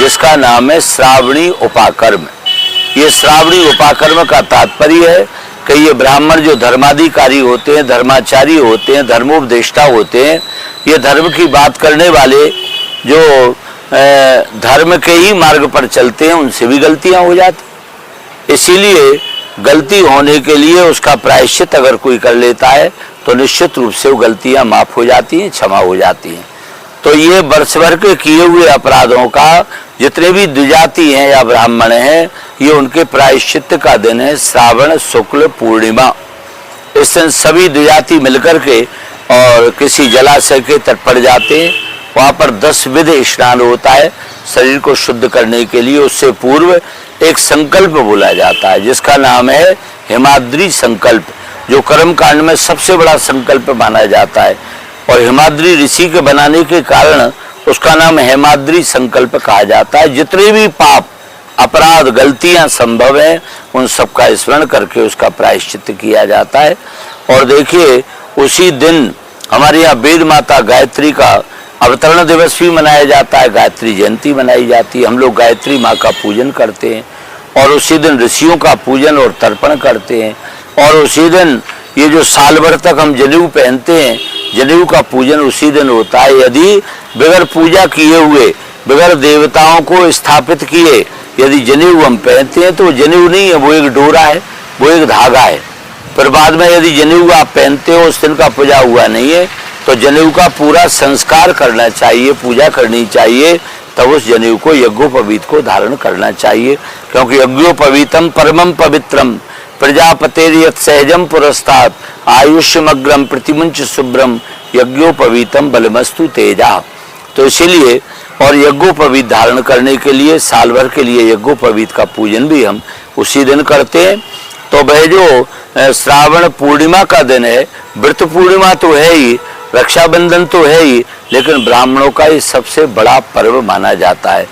जिसका नाम है श्रावणी उपाकर्म। ये श्रावणी उपाकर्म का तात्पर्य है कि ये ब्राह्मण जो धर्माधिकारी होते हैं, धर्माचारी होते हैं, धर्मोपदेष्टा होते हैं, ये धर्म की बात करने वाले जो धर्म के ही मार्ग पर चलते हैं, उनसे भी गलतियां हो जाती। इसीलिए गलती होने के लिए उसका प्रायश्चित अगर कोई कर लेता है तो निश्चित रूप से वो गलतियां माफ हो जाती हैं, क्षमा हो जाती हैं। तो ये वर्ष भर के किए हुए अपराधों का जितने भी द्विजाति हैं या ब्राह्मण हैं, ये उनके प्रायश्चित का दिन है श्रावण शुक्ल पूर्णिमा। इस दिन सभी द्विजाति मिलकर के और किसी जलाशय के तट पर जाते हैं। वहाँ पर 10 विध स्नान होता है शरीर को शुद्ध करने के लिए। उससे पूर्व एक संकल्प बोला जाता है जिसका नाम है हिमाद्री संकल्प, जो कर्म कांड में सबसे बड़ा संकल्प माना जाता है। और हिमाद्री ऋषि के बनाने के कारण उसका नाम हेमाद्री संकल्प कहा जाता है। जितने भी पाप अपराध गलतियां संभव हैं उन सबका स्मरण करके उसका प्रायश्चित किया जाता है। और देखिए उसी दिन हमारे यहाँ वेद माता गायत्री का अवतरण दिवस भी मनाया जाता है, गायत्री जयंती मनाई जाती है। हम लोग गायत्री माँ का पूजन करते हैं और उसी दिन ऋषियों का पूजन और तर्पण करते हैं। और उसी दिन ये जो साल भर तक हम जनेऊ पहनते हैं, जनेऊ का पूजन उसी दिन होता है। यदि बगैर पूजा किए हुए, बगैर देवताओं को स्थापित किए यदि जनेऊ हम पहनते हैं तो जनेऊ नहीं है, वो एक डोरा है, वो एक धागा है। फिर बाद में यदि जनेऊ आप पहनते हो, उस दिन का पूजा हुआ नहीं है, तो जनेऊ का पूरा संस्कार करना चाहिए, पूजा करनी चाहिए, तब उस जनेऊ को यज्ञोपवीत को धारण करना चाहिए। क्योंकि यज्ञोपवीतम परमम पवित्रम प्रजापतेर यत् सहजम पुरस्तात् आयुष्यमग्रम प्रतिमुंच शुभ्रम यज्ञोपवीतम बलमस्तु तेजा। तो इसीलिए और यज्ञोपवीत धारण करने के लिए साल भर के लिए यज्ञोपवीत का पूजन भी हम उसी दिन करते हैं। तो वह जो श्रावण पूर्णिमा का दिन है, व्रत पूर्णिमा तो है ही, रक्षाबंधन तो है ही, लेकिन ब्राह्मणों का ये सबसे बड़ा पर्व माना जाता है।